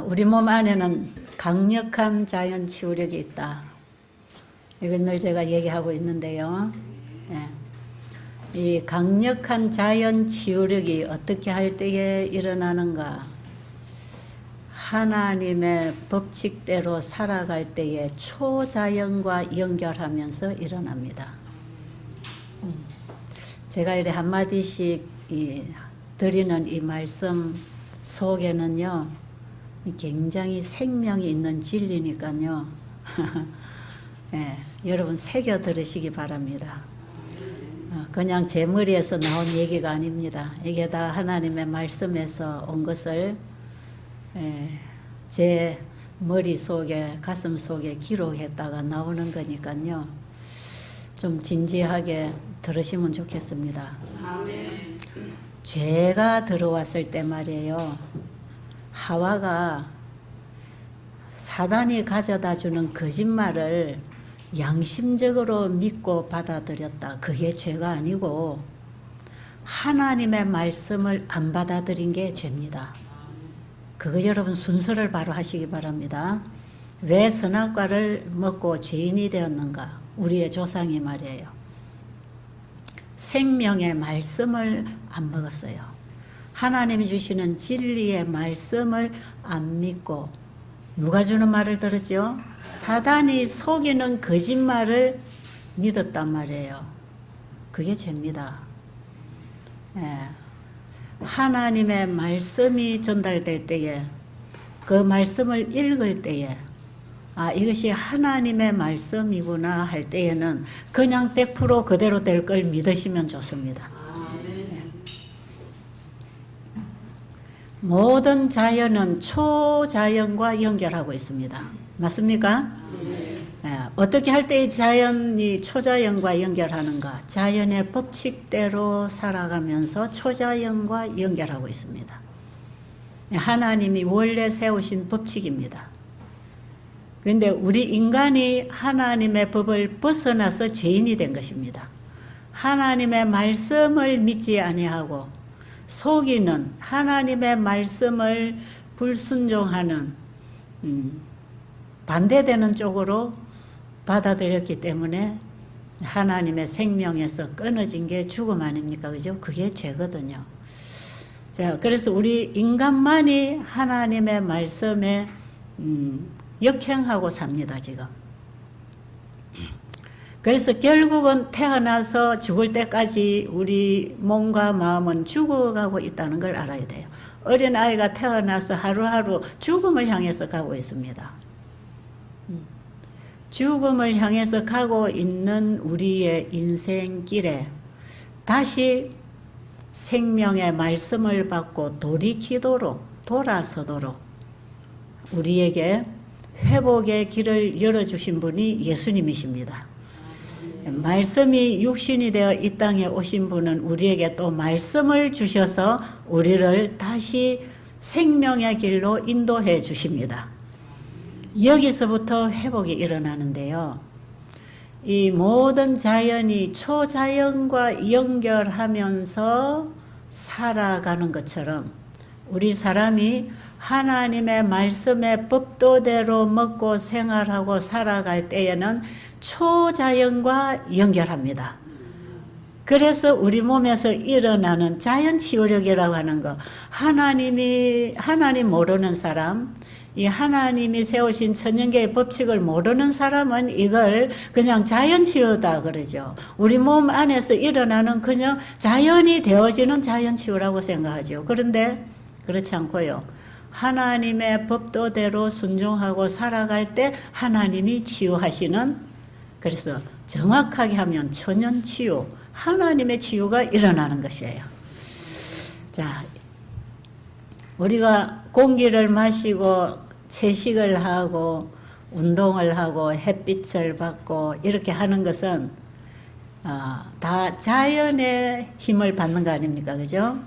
우리 몸 안에는 강력한 자연 치유력이 있다. 이걸 늘 제가 얘기하고 있는데요. 이 강력한 자연 치유력이 어떻게 할 때에 일어나는가? 하나님의 법칙대로 살아갈 때에 초자연과 연결하면서 일어납니다. 제가 이렇게 한마디씩 드리는 이 말씀 속에는요, 굉장히 생명이 있는 진리니까요. 네, 여러분 새겨 들으시기 바랍니다. 그냥 제 머리에서 나온 얘기가 아닙니다. 이게 다 하나님의 말씀에서 온 것을 제 머릿속에 가슴 속에 기록했다가 나오는 거니까요. 좀 진지하게 들으시면 좋겠습니다. 아멘. 죄가 들어왔을 때 말이에요. 하와가 사단이 가져다 주는 거짓말을 양심적으로 믿고 받아들였다. 그게 죄가 아니고 하나님의 말씀을 안 받아들인 게 죄입니다. 그거 여러분 순서를 바로 하시기 바랍니다. 왜 선악과를 먹고 죄인이 되었는가? 우리의 조상이 말이에요. 생명의 말씀을 안 먹었어요. 하나님이 주시는 진리의 말씀을 안 믿고 누가 주는 말을 들었죠? 사단이 속이는 거짓말을 믿었단 말이에요. 그게 죄입니다. 하나님의 말씀이 전달될 때에 그 말씀을 읽을 때에 이것이 하나님의 말씀이구나 할 때에는 그냥 100% 그대로 될 걸 믿으시면 좋습니다. 모든 자연은 초자연과 연결하고 있습니다. 맞습니까? 어떻게 할 때 자연이 초자연과 연결하는가? 자연의 법칙대로 살아가면서 초자연과 연결하고 있습니다. 하나님이 원래 세우신 법칙입니다. 그런데 우리 인간이 하나님의 법을 벗어나서 죄인이 된 것입니다. 하나님의 말씀을 믿지 아니하고 속이는 하나님의 말씀을 불순종하는 반대되는 쪽으로 받아들였기 때문에 하나님의 생명에서 끊어진 게 죽음 아닙니까? 그죠? 그게 죄거든요. 자, 그래서 우리 인간만이 하나님의 말씀에 역행하고 삽니다, 지금. 그래서 결국은 태어나서 죽을 때까지 우리 몸과 마음은 죽어가고 있다는 걸 알아야 돼요. 어린 아이가 태어나서 하루하루 죽음을 향해서 가고 있습니다. 죽음을 향해서 가고 있는 우리의 인생길에 다시 생명의 말씀을 받고 돌아서도록 우리에게 회복의 길을 열어주신 분이 예수님이십니다. 말씀이 육신이 되어 이 땅에 오신 분은 우리에게 또 말씀을 주셔서 우리를 다시 생명의 길로 인도해 주십니다. 여기서부터 회복이 일어나는데요. 이 모든 자연이 초자연과 연결하면서 살아가는 것처럼 우리 사람이 하나님의 말씀의 법도대로 먹고 생활하고 살아갈 때에는 초자연과 연결합니다. 그래서 우리 몸에서 일어나는 자연 치유력이라고 하는 거, 하나님 모르는 사람, 이 하나님이 세우신 천연계의 법칙을 모르는 사람은 이걸 그냥 자연치유다 그러죠. 우리 몸 안에서 일어나는 그냥 자연이 되어지는 자연치유라고 생각하죠. 그런데 그렇지 않고요. 하나님의 법도대로 순종하고 살아갈 때 하나님이 치유하시는, 그래서 정확하게 하면 천연치유, 하나님의 치유가 일어나는 것이에요. 자, 우리가 공기를 마시고 채식을 하고 운동을 하고 햇빛을 받고 이렇게 하는 것은 다 자연의 힘을 받는 거 아닙니까? 그죠?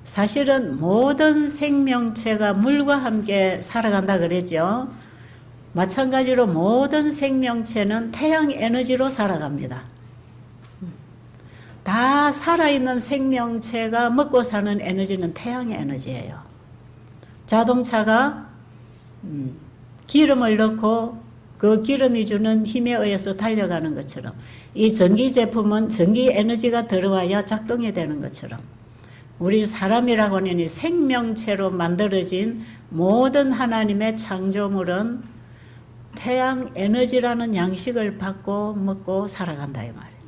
사실은 모든 생명체가 물과 함께 살아간다 그랬죠. 마찬가지로 모든 생명체는 태양 에너지로 살아갑니다. 다 살아있는 생명체가 먹고 사는 에너지는 태양의 에너지예요. 자동차가 기름을 넣고 그 기름이 주는 힘에 의해서 달려가는 것처럼 이 전기 제품은 전기 에너지가 들어와야 작동이 되는 것처럼 우리 사람이라고 하는 이 생명체로 만들어진 모든 하나님의 창조물은 태양 에너지라는 양식을 받고 먹고 살아간다 이 말이에요.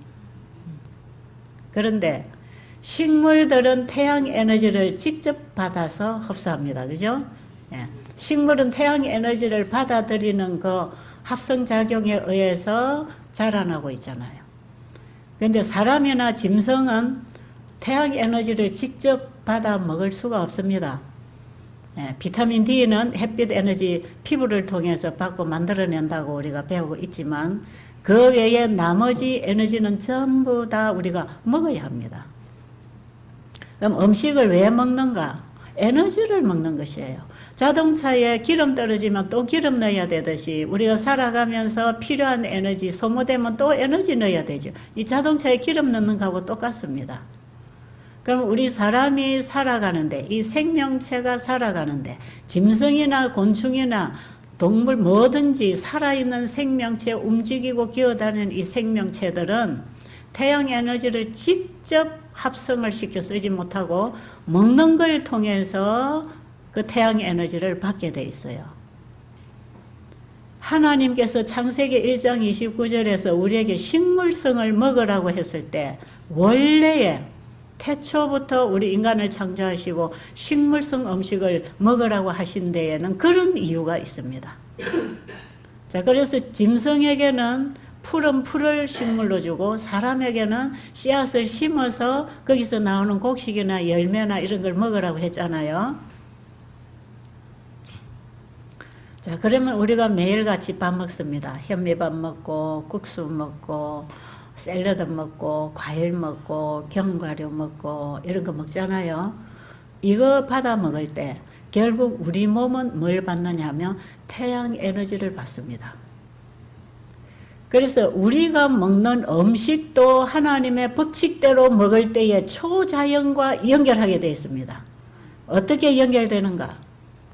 그런데 식물들은 태양 에너지를 직접 받아서 흡수합니다. 그죠? 예. 식물은 태양 에너지를 받아들이는 그 합성작용에 의해서 자라나고 있잖아요. 그런데 사람이나 짐승은 태양 에너지를 직접 받아 먹을 수가 없습니다. 예. 비타민 D는 햇빛 에너지 피부를 통해서 받고 만들어낸다고 우리가 배우고 있지만 그 외에 나머지 에너지는 전부 다 우리가 먹어야 합니다. 그럼 음식을 왜 먹는가? 에너지를 먹는 것이에요. 자동차에 기름 떨어지면 또 기름 넣어야 되듯이 우리가 살아가면서 필요한 에너지 소모되면 또 에너지 넣어야 되죠. 이 자동차에 기름 넣는 거하고 똑같습니다. 그럼 우리 사람이 살아가는데 이 생명체가 살아가는데 짐승이나 곤충이나 동물 뭐든지 살아있는 생명체 움직이고 기어다니는 이 생명체들은 태양 에너지를 직접 합성을 시켜 쓰지 못하고 먹는 걸 통해서 그 태양 에너지를 받게 돼 있어요. 하나님께서 창세기 1장 29절에서 우리에게 식물성을 먹으라고 했을 때 원래의 태초부터 우리 인간을 창조하시고 식물성 음식을 먹으라고 하신 데에는 그런 이유가 있습니다. 자, 그래서 짐승에게는 푸른 풀을 식물로 주고 사람에게는 씨앗을 심어서 거기서 나오는 곡식이나 열매나 이런 걸 먹으라고 했잖아요. 자, 그러면 우리가 매일같이 밥 먹습니다. 현미밥 먹고 국수 먹고 샐러드 먹고 과일 먹고 견과류 먹고 이런 거 먹잖아요. 이거 받아 먹을 때 결국 우리 몸은 뭘 받느냐 하면 태양 에너지를 받습니다. 그래서 우리가 먹는 음식도 하나님의 법칙대로 먹을 때에 초자연과 연결하게 되어 있습니다. 어떻게 연결되는가?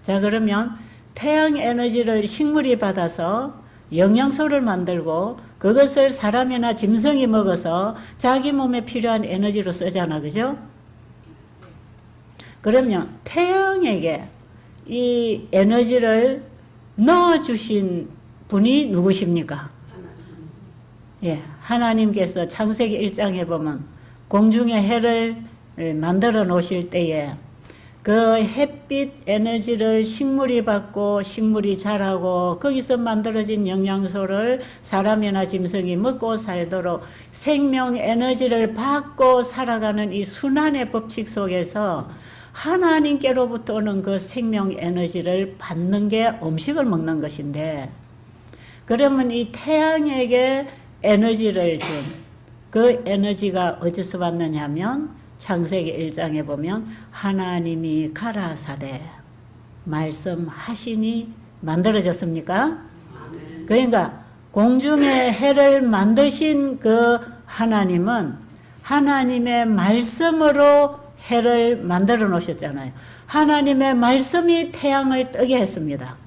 자, 그러면 태양 에너지를 식물이 받아서 영양소를 만들고 그것을 사람이나 짐승이 먹어서 자기 몸에 필요한 에너지로 쓰잖아. 그죠? 그러면 태양에게 이 에너지를 넣어주신 분이 누구십니까? 예, 하나님께서 창세기 1장에 보면 공중의 해를 만들어 놓으실 때에 그 햇빛 에너지를 식물이 받고 식물이 자라고 거기서 만들어진 영양소를 사람이나 짐승이 먹고 살도록 생명 에너지를 받고 살아가는 이 순환의 법칙 속에서 하나님께로부터 오는 그 생명 에너지를 받는 게 음식을 먹는 것인데, 그러면 이 태양에게 에너지를 준 그 에너지가 어디서 왔느냐 하면 창세기 1장에 보면 하나님이 가라사대 말씀하시니 만들어졌습니까? 그러니까 공중의 해를 만드신 그 하나님은 하나님의 말씀으로 해를 만들어 놓으셨잖아요. 하나님의 말씀이 태양을 뜨게 했습니다.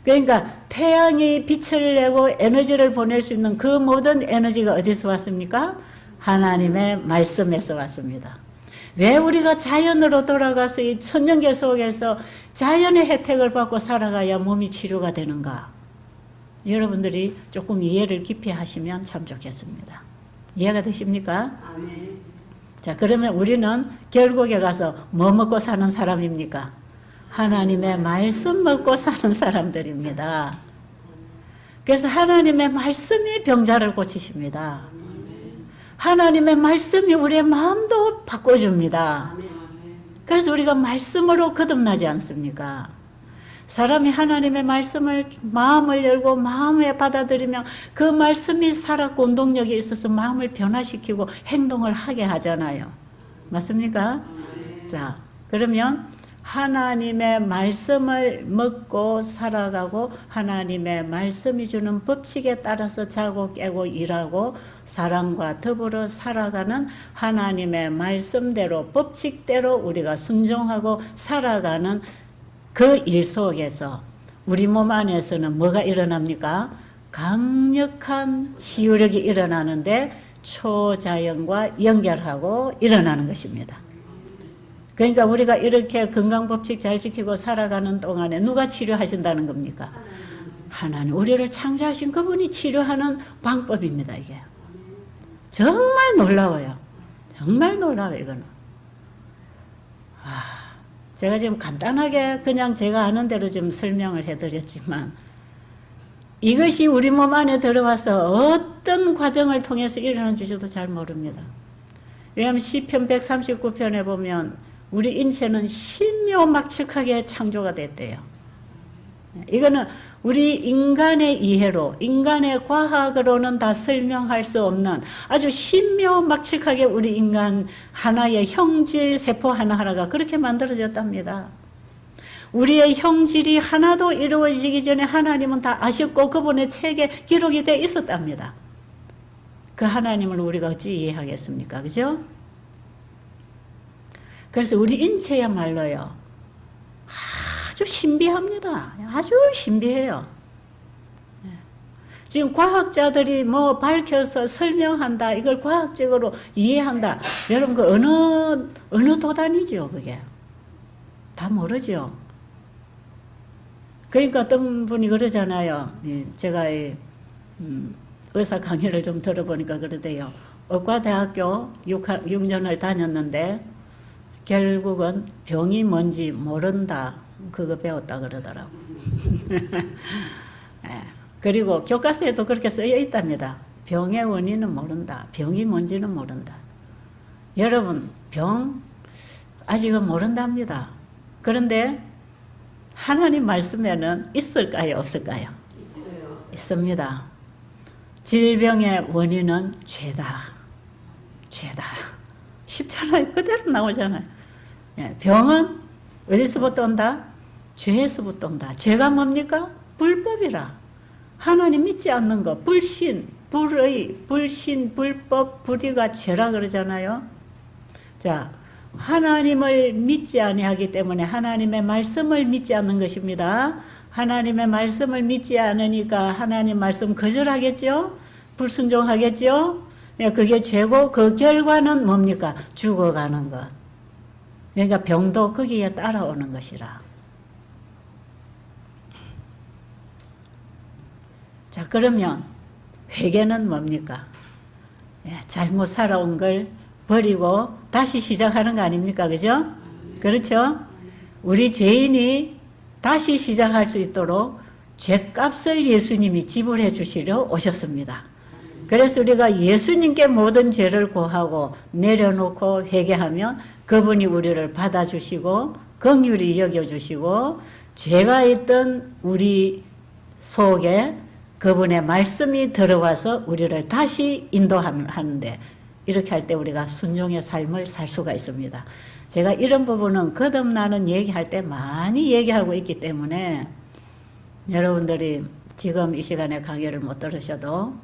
그러니까 태양이 빛을 내고 에너지를 보낼 수 있는 그 모든 에너지가 어디서 왔습니까? 하나님의 말씀에서 왔습니다. 왜 우리가 자연으로 돌아가서 이 천년계 속에서 자연의 혜택을 받고 살아가야 몸이 치료가 되는가? 여러분들이 조금 이해를 깊이 하시면 참 좋겠습니다. 이해가 되십니까? 아멘. 자, 그러면 우리는 결국에 가서 뭐 먹고 사는 사람입니까? 하나님의 말씀 먹고 사는 사람들입니다. 그래서 하나님의 말씀이 병자를 고치십니다. 하나님의 말씀이 우리의 마음도 바꿔줍니다. 그래서 우리가 말씀으로 거듭나지 않습니까? 사람이 하나님의 말씀을 마음을 열고 마음에 받아들이면 그 말씀이 살았고 운동력이 있어서 마음을 변화시키고 행동을 하게 하잖아요. 맞습니까? 자, 그러면 하나님의 말씀을 먹고 살아가고 하나님의 말씀이 주는 법칙에 따라서 자고 깨고 일하고 사람과 더불어 살아가는 하나님의 말씀대로 법칙대로 우리가 순종하고 살아가는 그 일 속에서 우리 몸 안에서는 뭐가 일어납니까? 강력한 치유력이 일어나는데 초자연과 연결하고 일어나는 것입니다. 그러니까 우리가 이렇게 건강법칙 잘 지키고 살아가는 동안에 누가 치료하신다는 겁니까? 하나님, 우리를 창조하신 그분이 치료하는 방법입니다. 이게 정말 놀라워요. 정말 놀라워요. 이거는 제가 지금 간단하게 그냥 제가 아는 대로 좀 설명을 해드렸지만 이것이 우리 몸 안에 들어와서 어떤 과정을 통해서 일어나는지도 잘 모릅니다. 왜냐하면 시편 139편에 보면 우리 인체는 신묘막측하게 창조가 됐대요. 이거는 우리 인간의 이해로, 인간의 과학으로는 다 설명할 수 없는 아주 신묘막측하게 우리 인간 하나의 형질 세포 하나하나가 그렇게 만들어졌답니다. 우리의 형질이 하나도 이루어지기 전에 하나님은 다 아셨고 그분의 책에 기록이 되어 있었답니다. 그 하나님을 우리가 어찌 이해하겠습니까? 그죠? 그래서 우리 인체야말로요, 아주 신비합니다. 아주 신비해요. 지금 과학자들이 뭐 밝혀서 설명한다, 이걸 과학적으로 이해한다. 여러분, 그 어느 도단이죠, 그게? 다 모르죠. 그러니까 어떤 분이 그러잖아요. 제가 의사 강의를 좀 들어보니까 그러대요. 의과대학교 6년을 다녔는데 결국은 병이 뭔지 모른다. 그거 배웠다 그러더라고. 그리고 교과서에도 그렇게 쓰여 있답니다. 병의 원인은 모른다. 병이 뭔지는 모른다. 여러분, 병 아직은 모른답니다. 그런데 하나님 말씀에는 있을까요? 없을까요? 있어요. 있습니다. 질병의 원인은 죄다. 죄다. 쉽잖아요. 그대로 나오잖아요. 병은 어디서부터 온다? 죄에서부터 온다. 죄가 뭡니까? 불법이라. 하나님 믿지 않는 거. 불신, 불법, 불의가 죄라 그러잖아요. 자, 하나님을 믿지 아니하기 때문에 하나님의 말씀을 믿지 않는 것입니다. 하나님의 말씀을 믿지 않으니까 하나님 말씀 거절하겠죠? 불순종하겠죠? 그게 죄고 그 결과는 뭡니까? 죽어가는 것. 그러니까 병도 거기에 따라오는 것이라. 자, 그러면 회개는 뭡니까? 잘못 살아온 걸 버리고 다시 시작하는 거 아닙니까? 그죠? 그렇죠? 우리 죄인이 다시 시작할 수 있도록 죄값을 예수님이 지불해 주시려 오셨습니다. 그래서 우리가 예수님께 모든 죄를 고하고 내려놓고 회개하면 그분이 우리를 받아주시고 긍휼히 여겨주시고 죄가 있던 우리 속에 그분의 말씀이 들어와서 우리를 다시 인도하는데 이렇게 할 때 우리가 순종의 삶을 살 수가 있습니다. 제가 이런 부분은 거듭나는 얘기할 때 많이 얘기하고 있기 때문에 여러분들이 지금 이 시간에 강의를 못 들으셔도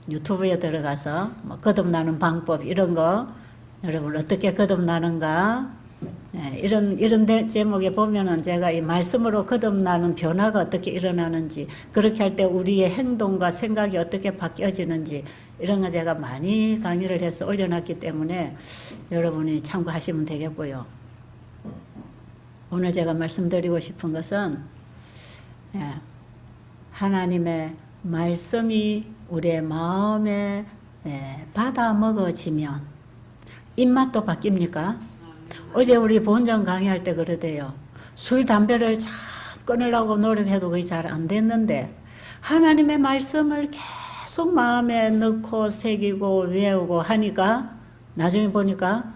유튜브에 들어가서 뭐 거듭나는 방법 이런 거 여러분 어떻게 거듭나는가 이런 제목에 보면은 제가 이 말씀으로 거듭나는 변화가 어떻게 일어나는지 그렇게 할 때 우리의 행동과 생각이 어떻게 바뀌어지는지 이런 거 제가 많이 강의를 해서 올려놨기 때문에 여러분이 참고하시면 되겠고요. 오늘 제가 말씀드리고 싶은 것은 하나님의 말씀이 우리의 마음에 받아 먹어지면 입맛도 바뀝니까? 어제 우리 본전 강의할 때 그러대요. 술, 담배를 참 끊으려고 노력해도 그게 잘 안 됐는데 하나님의 말씀을 계속 마음에 넣고 새기고 외우고 하니까 나중에 보니까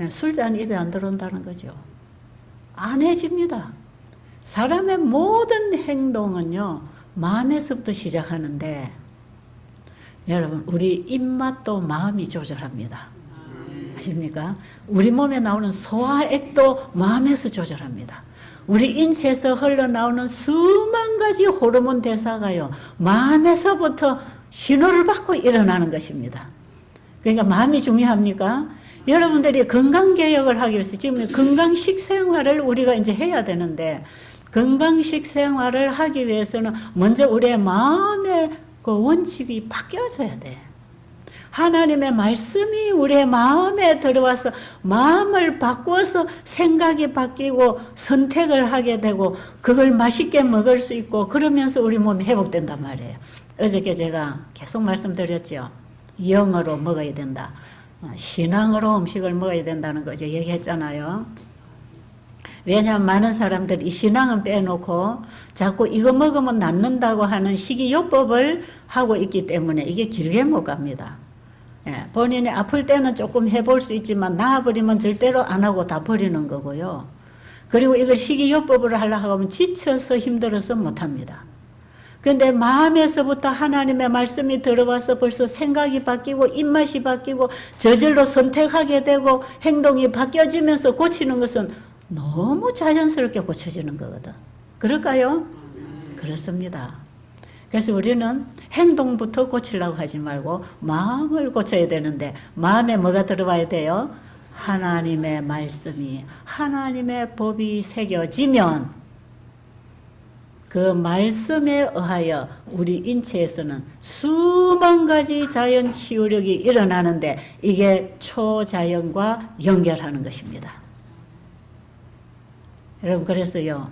술잔 입에 안 들어온다는 거죠. 안 해집니다. 사람의 모든 행동은요 마음에서부터 시작하는데 여러분 우리 입맛도 마음이 조절합니다. 아십니까? 우리 몸에 나오는 소화액도 마음에서 조절합니다. 우리 인체에서 흘러나오는 수만 가지 호르몬 대사가요 마음에서부터 신호를 받고 일어나는 것입니다. 그러니까 마음이 중요합니까? 여러분들이 건강개혁을 하기 위해서 지금 건강 식생활을 우리가 이제 해야 되는데 건강식 생활을 하기 위해서는 먼저 우리의 마음의 그 원칙이 바뀌어져야 돼. 하나님의 말씀이 우리의 마음에 들어와서 마음을 바꾸어서 생각이 바뀌고 선택을 하게 되고 그걸 맛있게 먹을 수 있고 그러면서 우리 몸이 회복된단 말이에요. 어저께 제가 계속 말씀드렸죠. 영으로 먹어야 된다. 신앙으로 음식을 먹어야 된다는 거 이제 얘기했잖아요. 왜냐하면 많은 사람들이 이 신앙은 빼놓고 자꾸 이거 먹으면 낫는다고 하는 식이요법을 하고 있기 때문에 이게 길게 못 갑니다. 예, 본인이 아플 때는 조금 해볼 수 있지만 나아버리면 절대로 안 하고 다 버리는 거고요. 그리고 이걸 식이요법으로 하려고 하면 지쳐서 힘들어서 못합니다. 근데 마음에서부터 하나님의 말씀이 들어와서 벌써 생각이 바뀌고 입맛이 바뀌고 저절로 선택하게 되고 행동이 바뀌어지면서 고치는 것은 너무 자연스럽게 고쳐지는 거거든. 그럴까요? 그렇습니다. 그래서 우리는 행동부터 고치려고 하지 말고 마음을 고쳐야 되는데 마음에 뭐가 들어와야 돼요? 하나님의 말씀이, 하나님의 법이 새겨지면 그 말씀에 의하여 우리 인체에서는 수만 가지 자연 치유력이 일어나는데 이게 초자연과 연결하는 것입니다. 여러분, 그래서요,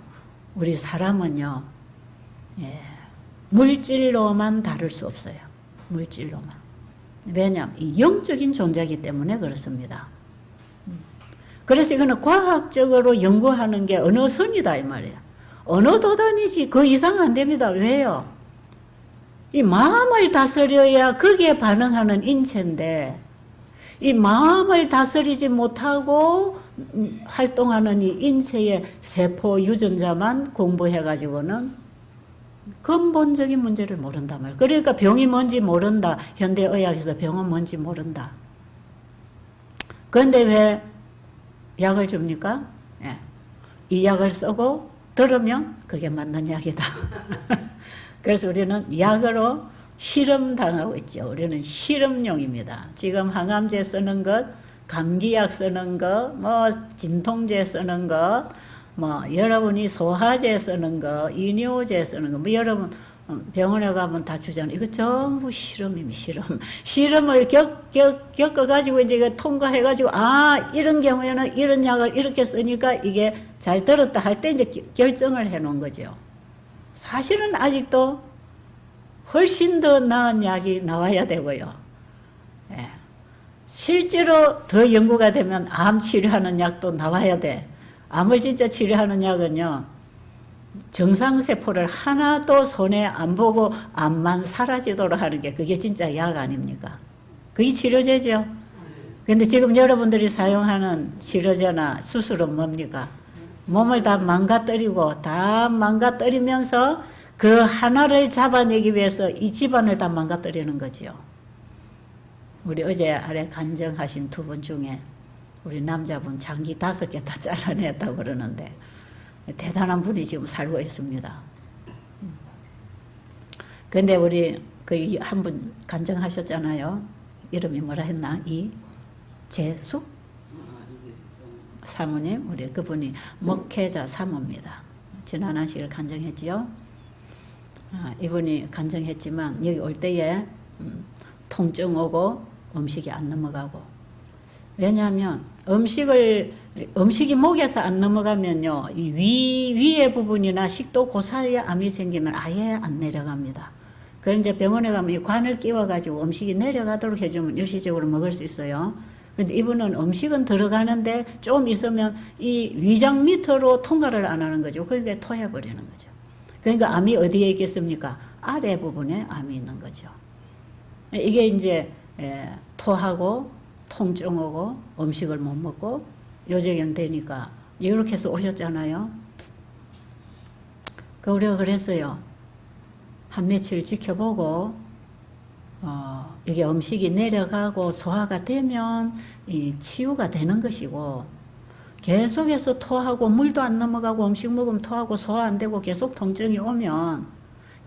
우리 사람은요, 물질로만 다룰 수 없어요. 물질로만. 왜냐하면 이 영적인 존재이기 때문에 그렇습니다. 그래서 이거는 과학적으로 연구하는 게 어느 선이다 이 말이에요. 어느 도단이지 그 이상 안 됩니다. 왜요? 이 마음을 다스려야 거기에 반응하는 인체인데 이 마음을 다스리지 못하고 활동하는 이 인체의 세포 유전자만 공부해가지고는 근본적인 문제를 모른단 말이에요. 그러니까 병이 뭔지 모른다. 현대의학에서 병은 뭔지 모른다. 그런데 왜 약을 줍니까? 예. 이 약을 쓰고 들으면 그게 맞는 약이다. 그래서 우리는 약으로 실험당하고 있죠. 우리는 실험용입니다. 지금 항암제 쓰는 것, 감기약 쓰는 것, 뭐 진통제 쓰는 것, 뭐 여러분이 소화제 쓰는 거, 이뇨제 쓰는 거, 뭐 여러분 병원에 가면 다 주잖아요. 이거 전부 실험입니다. 실험을 겪어가지고 이제 이거 통과해가지고 이런 경우에는 이런 약을 이렇게 쓰니까 이게 잘 들었다 할 때 이제 결정을 해놓은 거죠. 사실은 아직도 훨씬 더 나은 약이 나와야 되고요. 예. 실제로 더 연구가 되면 암 치료하는 약도 나와야 돼. 암을 진짜 치료하는 약은요, 정상세포를 하나도 손에 안 보고 암만 사라지도록 하는 게 그게 진짜 약 아닙니까? 그게 치료제죠. 근데 지금 여러분들이 사용하는 치료제나 수술은 뭡니까? 몸을 다 망가뜨리면서 그 하나를 잡아내기 위해서 이 집안을 다 망가뜨리는 거지요. 우리 어제 아래 간증하신 두 분 중에 우리 남자분 장기 5개 다 잘라냈다고 그러는데 대단한 분이 지금 살고 있습니다. 근데 우리 그 한 분 간증하셨잖아요. 이름이 뭐라 했나? 이재숙 사모님, 우리 그분이 목회자 사모입니다. 지난 안식을 간증했지요. 이분이 간증했지만 여기 올 때에 통증 오고 음식이 안 넘어가고, 왜냐하면 음식이 목에서 안 넘어가면요, 이 위의 부분이나 식도 그 사이에 암이 생기면 아예 안 내려갑니다. 그럼 이제 병원에 가면 이 관을 끼워가지고 음식이 내려가도록 해주면 일시적으로 먹을 수 있어요. 근데 이분은 음식은 들어가는데 좀 있으면 이 위장 밑으로 통과를 안 하는 거죠. 그러니까 토해버리는 거죠. 그러니까 암이 어디에 있겠습니까? 아래 부분에 암이 있는 거죠. 이게 이제 토하고 통증 오고 음식을 못 먹고 요정형 되니까 이렇게 해서 오셨잖아요. 우리가 그랬어요. 한 며칠 지켜보고 이게 음식이 내려가고 소화가 되면 이 치유가 되는 것이고, 계속해서 토하고 물도 안 넘어가고 음식 먹으면 토하고 소화 안 되고 계속 통증이 오면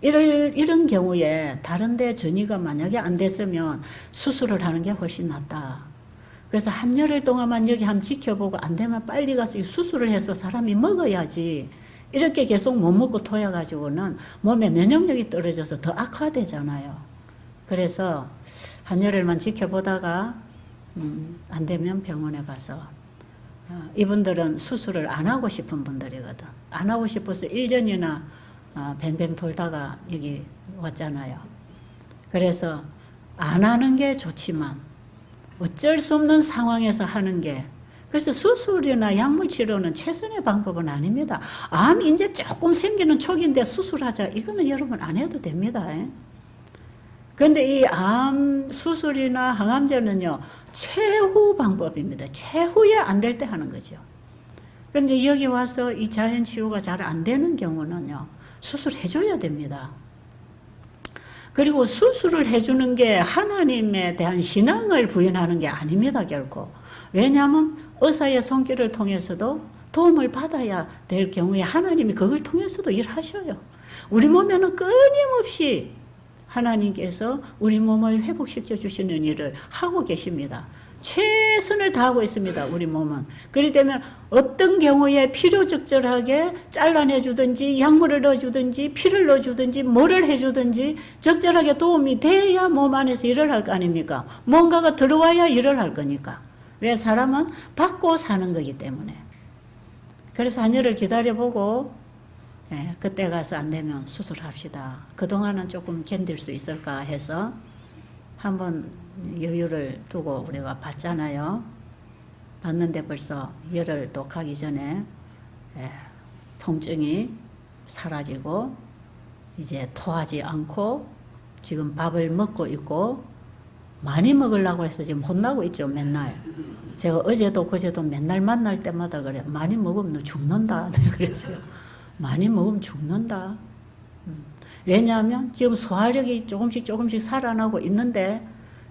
이런 경우에 다른 데 전이가 만약에 안 됐으면 수술을 하는 게 훨씬 낫다. 그래서 한여흘 동안만 여기 한번 지켜보고 안 되면 빨리 가서 수술을 해서 사람이 먹어야지 이렇게 계속 못 먹고 토해가지고는 몸의 면역력이 떨어져서 더 악화되잖아요. 그래서 한여름만 지켜보다가 안 되면 병원에 가서 이분들은 수술을 안 하고 싶은 분들이거든. 안 하고 싶어서 1년이나 뱅뱅 돌다가 여기 왔잖아요. 그래서 안 하는 게 좋지만 어쩔 수 없는 상황에서 하는 게, 그래서 수술이나 약물 치료는 최선의 방법은 아닙니다. 암 이제 조금 생기는 초기인데 수술하자, 이거는 여러분 안 해도 됩니다. 그런데 이 암 수술이나 항암제는요, 최후 방법입니다. 최후에 안 될 때 하는 거죠. 그런데 여기 와서 이 자연 치유가 잘 안 되는 경우는요, 수술해줘야 됩니다. 그리고 수술을 해주는 게 하나님에 대한 신앙을 부인하는 게 아닙니다, 결코. 왜냐하면 의사의 손길을 통해서도 도움을 받아야 될 경우에 하나님이 그걸 통해서도 일하셔요. 우리 몸에는 끊임없이 하나님께서 우리 몸을 회복시켜 주시는 일을 하고 계십니다. 최선을 다하고 있습니다, 우리 몸은. 그렇기 때문에 어떤 경우에 필요적절하게 잘라내 주든지 약물을 넣어주든지 피를 넣어주든지 뭐를 해주든지 적절하게 도움이 돼야 몸 안에서 일을 할 거 아닙니까? 뭔가가 들어와야 일을 할 거니까. 왜? 사람은 받고 사는 거기 때문에. 그래서 한여를 기다려보고 그때 가서 안 되면 수술합시다. 그동안은 조금 견딜 수 있을까 해서 한번 여유를 두고 우리가 봤잖아요. 봤는데 벌써 열흘 또 가기 전에 통증이 사라지고 이제 토하지 않고 지금 밥을 먹고 있고, 많이 먹으려고 해서 지금 혼나고 있죠, 맨날. 제가 어제도 그제도 맨날 만날 때마다 그래. 많이 먹으면 너 죽는다. 그랬어요. 많이 먹으면 죽는다. 왜냐하면 지금 소화력이 조금씩 살아나고 있는데,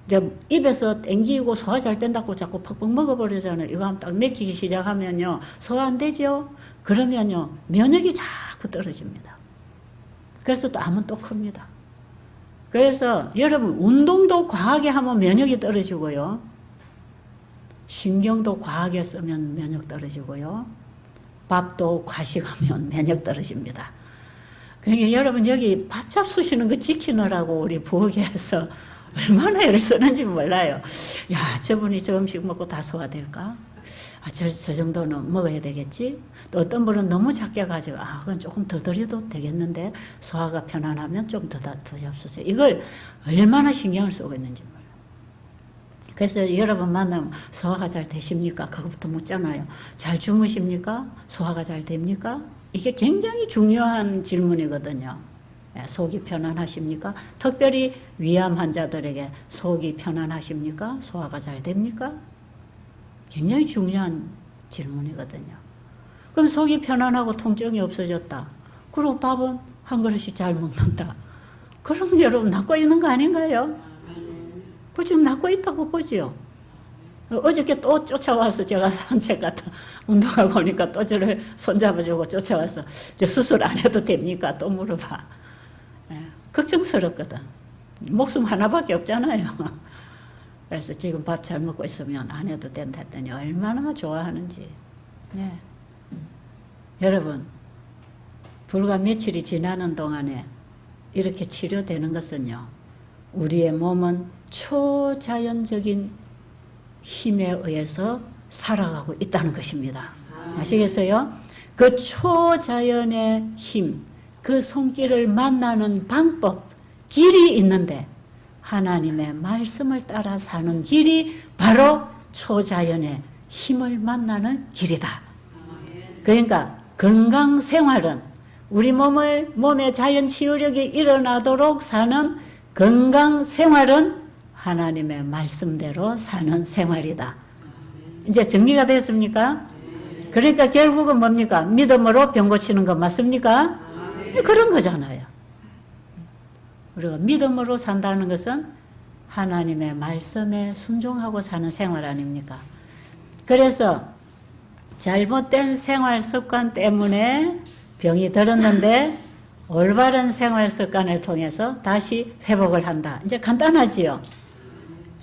이제 입에서 땡기고 소화 잘 된다고 자꾸 퍽퍽 먹어버리잖아요. 이거 하면 딱 맥히기 시작하면요, 소화 안 되죠? 그러면요, 면역이 자꾸 떨어집니다. 그래서 또 암은 또 큽니다. 그래서 여러분, 운동도 과하게 하면 면역이 떨어지고요. 신경도 과하게 쓰면 면역 떨어지고요. 밥도 과식하면 면역 떨어집니다. 그러니까 여러분, 여기 밥 잡수시는 거 지키느라고 우리 부엌에서 얼마나 애를 쓰는지 몰라요. 야, 저분이 저 음식 먹고 다 소화될까? 저 정도는 먹어야 되겠지? 또 어떤 분은 너무 작게 가지고, 그건 조금 더 드려도 되겠는데, 소화가 편안하면 좀 더 잡수세요. 이걸 얼마나 신경을 쓰고 있는지 몰라요. 그래서 여러분 만나면 소화가 잘 되십니까? 그것부터 묻잖아요. 잘 주무십니까? 소화가 잘 됩니까? 이게 굉장히 중요한 질문이거든요. 속이 편안하십니까? 특별히 위암 환자들에게 속이 편안하십니까? 소화가 잘 됩니까? 굉장히 중요한 질문이거든요. 그럼 속이 편안하고 통증이 없어졌다. 그리고 밥은 한 그릇씩 잘 먹는다. 그럼 여러분 낫고 있는 거 아닌가요? 그 지금 낫고 있다고 보지요. 어저께 또 쫓아와서 제가 산책 갔다 운동하고 오니까 또 저를 손잡아주고 쫓아와서 저 수술 안 해도 됩니까? 또 물어봐. 걱정스럽거든. 목숨 하나밖에 없잖아요. 그래서 지금 밥 잘 먹고 있으면 안 해도 된다 했더니 얼마나 좋아하는지. 네. 여러분, 불과 며칠이 지나는 동안에 이렇게 치료되는 것은요, 우리의 몸은 초자연적인 힘에 의해서 살아가고 있다는 것입니다. 아시겠어요? 그 초자연의 힘, 그 손길을 만나는 방법, 길이 있는데 하나님의 말씀을 따라 사는 길이 바로 초자연의 힘을 만나는 길이다. 그러니까 건강생활은 우리 몸의 자연 치유력이 일어나도록 사는 건강생활은 하나님의 말씀대로 사는 생활이다. 이제 정리가 됐습니까? 그러니까 결국은 뭡니까? 믿음으로 병 고치는 거 맞습니까? 그런 거잖아요. 우리가 믿음으로 산다는 것은 하나님의 말씀에 순종하고 사는 생활 아닙니까? 그래서 잘못된 생활 습관 때문에 병이 들었는데 올바른 생활 습관을 통해서 다시 회복을 한다. 이제 간단하지요?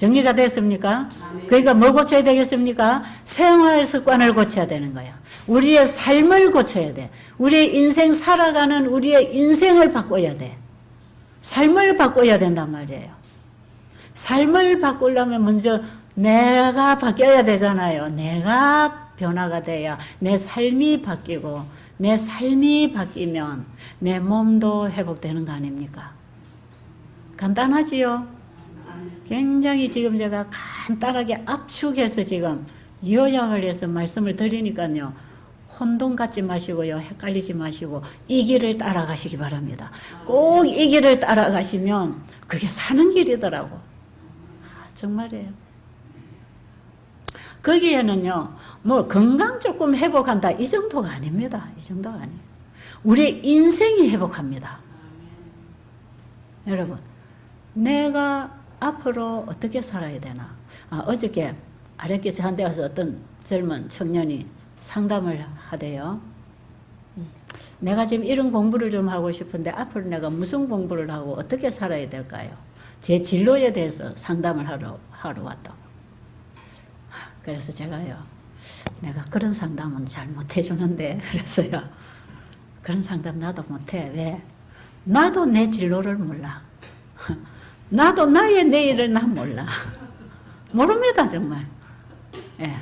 정리가 됐습니까? 그러니까 뭐 고쳐야 되겠습니까? 생활 습관을 고쳐야 되는 거야. 우리의 삶을 고쳐야 돼. 우리의 인생 살아가는 우리의 인생을 바꿔야 돼. 삶을 바꿔야 된단 말이에요. 삶을 바꾸려면 먼저 내가 바뀌어야 되잖아요. 내가 변화가 돼야 내 삶이 바뀌고 내 삶이 바뀌면 내 몸도 회복되는 거 아닙니까? 간단하지요? 굉장히 지금 제가 간단하게 압축해서 지금 요약을 해서 말씀을 드리니까요. 혼돈 갖지 마시고요. 헷갈리지 마시고 이 길을 따라가시기 바랍니다. 꼭 이 길을 따라가시면 그게 사는 길이더라고. 정말이에요. 거기에는요. 뭐 건강 조금 회복한다 이 정도가 아닙니다. 이 정도가 아니에요. 우리의 인생이 회복합니다. 여러분 내가 앞으로 어떻게 살아야 되나. 어저께 아랫게 저한테 와서 어떤 젊은 청년이 상담을 하대요. 내가 지금 이런 공부를 좀 하고 싶은데 앞으로 내가 무슨 공부를 하고 어떻게 살아야 될까요? 제 진로에 대해서 상담을 하러 왔다고. 그래서 제가요. 내가 그런 상담은 잘 못해주는데 그래서요. 그런 상담 나도 못해. 왜? 나도 내 진로를 몰라. 나도 나의 내일을 난 몰라. 모릅니다 정말. 예.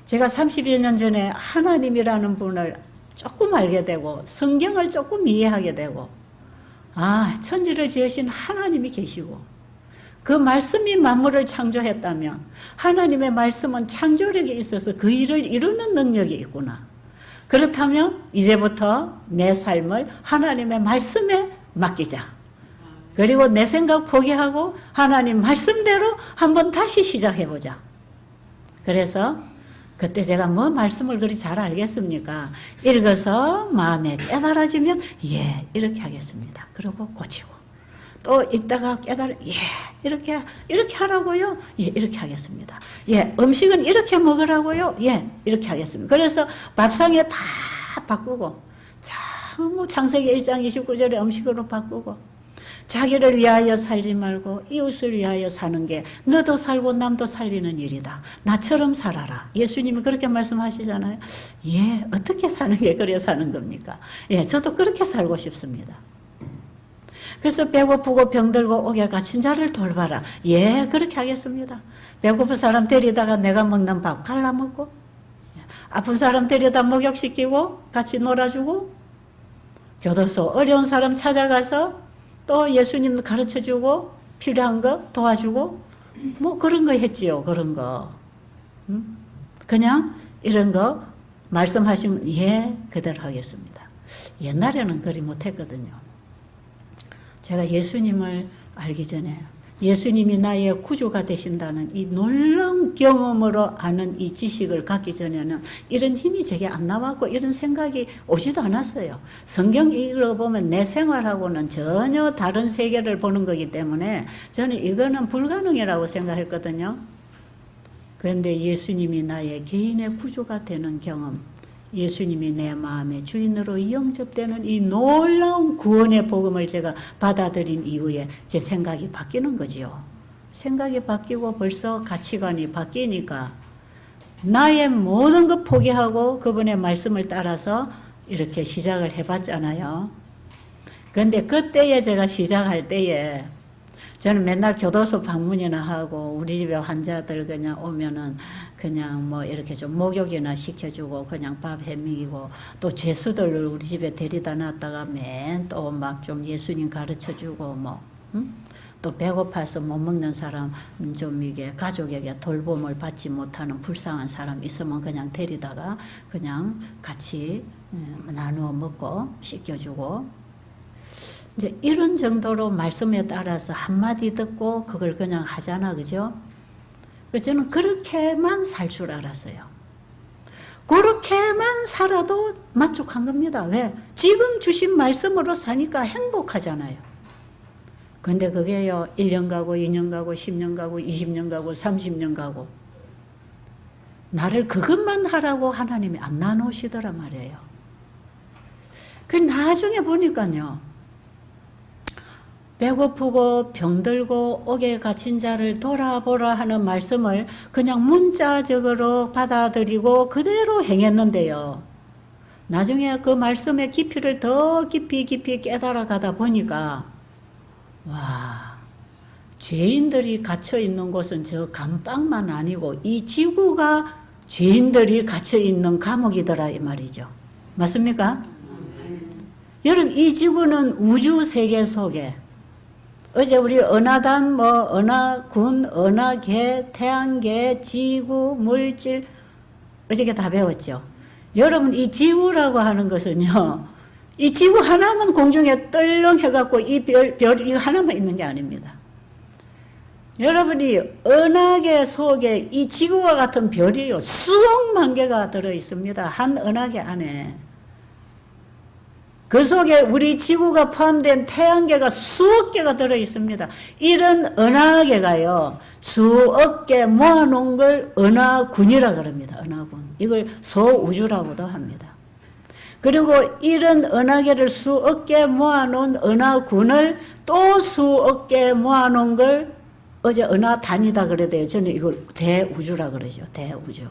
제가 30여 년 전에 하나님이라는 분을 조금 알게 되고 성경을 조금 이해하게 되고 천지를 지으신 하나님이 계시고 그 말씀이 만물을 창조했다면 하나님의 말씀은 창조력이 있어서 그 일을 이루는 능력이 있구나. 그렇다면 이제부터 내 삶을 하나님의 말씀에 맡기자. 그리고 내 생각 포기하고 하나님 말씀대로 한번 다시 시작해보자. 그래서 그때 제가 뭐 말씀을 그리 잘 알겠습니까? 읽어서 마음에 깨달아지면 이렇게 하겠습니다. 그러고 고치고 또 읽다가 이렇게 하라고요? 이렇게 하겠습니다. 음식은 이렇게 먹으라고요? 이렇게 하겠습니다. 그래서 밥상에 다 바꾸고 창세기 1장 29절에 음식으로 바꾸고 자기를 위하여 살지 말고 이웃을 위하여 사는 게 너도 살고 남도 살리는 일이다. 나처럼 살아라. 예수님이 그렇게 말씀하시잖아요. 어떻게 사는 게 그래 사는 겁니까? 저도 그렇게 살고 싶습니다. 그래서 배고프고 병들고 오게 갇힌 자를 돌봐라. 그렇게 하겠습니다. 배고픈 사람 데리다가 내가 먹는 밥 갈라먹고 아픈 사람 데려다 목욕시키고 같이 놀아주고 교도소 어려운 사람 찾아가서 또 예수님 가르쳐주고 필요한 거 도와주고 뭐 그런 거 했지요. 그런 거. 그냥 이런 거 말씀하시면 그대로 하겠습니다. 옛날에는 그리 못했거든요. 제가 예수님을 알기 전에 예수님이 나의 구주가 되신다는 이 놀라운 경험으로 아는 이 지식을 갖기 전에는 이런 힘이 제게 안 나왔고 이런 생각이 오지도 않았어요. 성경 읽어보면 내 생활하고는 전혀 다른 세계를 보는 거기 때문에 저는 이거는 불가능이라고 생각했거든요. 그런데 예수님이 나의 개인의 구주가 되는 경험, 예수님이 내 마음의 주인으로 영접되는 이 놀라운 구원의 복음을 제가 받아들인 이후에 제 생각이 바뀌는 거지요. 생각이 바뀌고 벌써 가치관이 바뀌니까 나의 모든 것 포기하고 그분의 말씀을 따라서 이렇게 시작을 해봤잖아요. 그런데 그때에 제가 시작할 때에 저는 맨날 교도소 방문이나 하고 우리 집에 환자들 그냥 오면은 그냥 뭐 이렇게 좀 목욕이나 시켜주고 그냥 밥 해먹이고 또 죄수들을 우리 집에 데리다 놨다가 맨 또 막 좀 예수님 가르쳐주고 또 배고파서 못 먹는 사람 좀 이게 가족에게 돌봄을 받지 못하는 불쌍한 사람 있으면 그냥 데리다가 그냥 같이 나누어 먹고 씻겨주고 이제 이런 정도로 말씀에 따라서 한마디 듣고 그걸 그냥 하잖아. 그죠? 그래서 저는 그렇게만 살 줄 알았어요. 그렇게만 살아도 만족한 겁니다. 왜? 지금 주신 말씀으로 사니까 행복하잖아요. 근데 그게요, 1년 가고 2년 가고 10년 가고 20년 가고 30년 가고 나를 그것만 하라고 하나님이 안 나누시더라 말이에요. 그 나중에 보니까요. 배고프고 병들고 옥에 갇힌 자를 돌아보라 하는 말씀을 그냥 문자적으로 받아들이고 그대로 행했는데요. 나중에 그 말씀의 깊이를 더 깊이 깨달아 가다 보니까 와, 죄인들이 갇혀 있는 곳은 저 감방만 아니고 이 지구가 죄인들이 갇혀 있는 감옥이더라 이 말이죠. 맞습니까? 여러분, 이 지구는 우주 세계 속에 어제 우리 은하단, 은하군, 은하계, 태양계, 지구, 물질 어저께 다 배웠죠. 여러분, 이 지구라고 하는 것은요, 이 지구 하나만 공중에 떨렁해갖고 이 별 이거 하나만 있는 게 아닙니다. 여러분이 은하계 속에 이 지구와 같은 별이요, 수억만 개가 들어있습니다. 한 은하계 안에. 그 속에 우리 지구가 포함된 태양계가 수억 개가 들어있습니다. 이런 은하계가요, 수억 개 모아놓은 걸 은하군이라 그럽니다. 은하군. 이걸 소우주라고도 합니다. 그리고 이런 은하계를 수억 개 모아놓은 은하군을 또 수억 개 모아놓은 걸 어제 은하단이다 그래야 돼요. 저는 이걸 대우주라 그러죠. 대우주.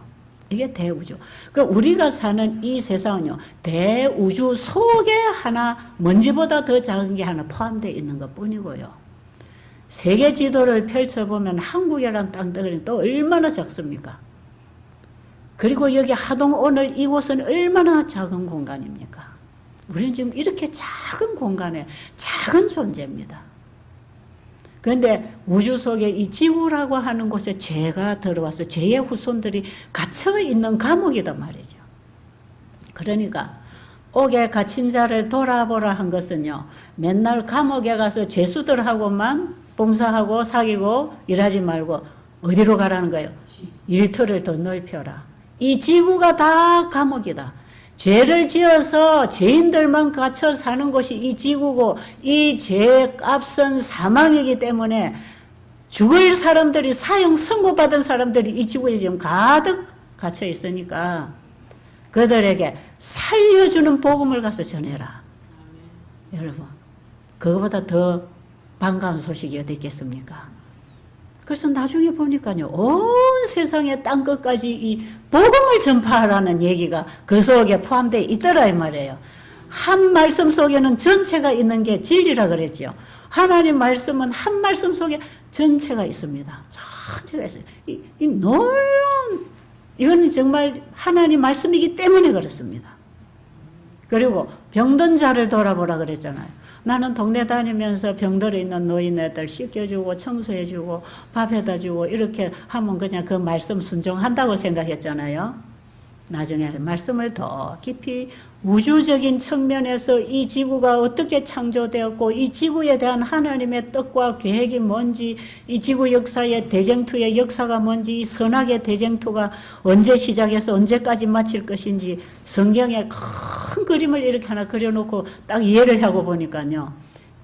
이게 대우주. 그러니까 우리가 사는 이 세상은요, 대우주 속에 하나, 먼지보다 더 작은 게 하나 포함되어 있는 것 뿐이고요. 세계 지도를 펼쳐보면 한국이라는 땅덩어리는 또 얼마나 작습니까? 그리고 여기 하동 오늘 이곳은 얼마나 작은 공간입니까? 우리는 지금 이렇게 작은 공간에 작은 존재입니다. 그런데 우주 속에 이 지구라고 하는 곳에 죄가 들어와서 죄의 후손들이 갇혀 있는 감옥이단 말이죠. 그러니까 옥에 갇힌 자를 돌아보라 한 것은요, 맨날 감옥에 가서 죄수들하고만 봉사하고 사귀고 일하지 말고 어디로 가라는 거예요? 일터를 더 넓혀라. 이 지구가 다 감옥이다. 죄를 지어서 죄인들만 갇혀 사는 곳이 이 지구고, 이 죄의 값은 사망이기 때문에 죽을 사람들이, 사형 선고받은 사람들이 이 지구에 지금 가득 갇혀 있으니까 그들에게 살려주는 복음을 가서 전해라. 여러분, 그거보다 더 반가운 소식이 어디 있겠습니까? 그래서 나중에 보니까요, 온 세상의 땅끝까지 이 복음을 전파하라는 얘기가 그 속에 포함되어 있더라 이 말이에요. 한 말씀 속에는 전체가 있는 게 진리라 그랬죠. 하나님 말씀은 한 말씀 속에 전체가 있습니다. 전체가 있어요. 이 놀라운, 이거는 정말 하나님 말씀이기 때문에 그렇습니다. 그리고 병든 자를 돌아보라 그랬잖아요. 나는 동네 다니면서 병들어 있는 노인네들 씻겨주고 청소해주고 밥해다 주고 이렇게 하면 그냥 그 말씀 순종한다고 생각했잖아요. 나중에 말씀을 더 깊이 우주적인 측면에서 이 지구가 어떻게 창조되었고 이 지구에 대한 하나님의 뜻과 계획이 뭔지, 이 지구 역사의 대쟁투의 역사가 뭔지, 이 선악의 대쟁투가 언제 시작해서 언제까지 마칠 것인지 성경에 큰 그림을 이렇게 하나 그려놓고 딱 이해를 하고 보니까요,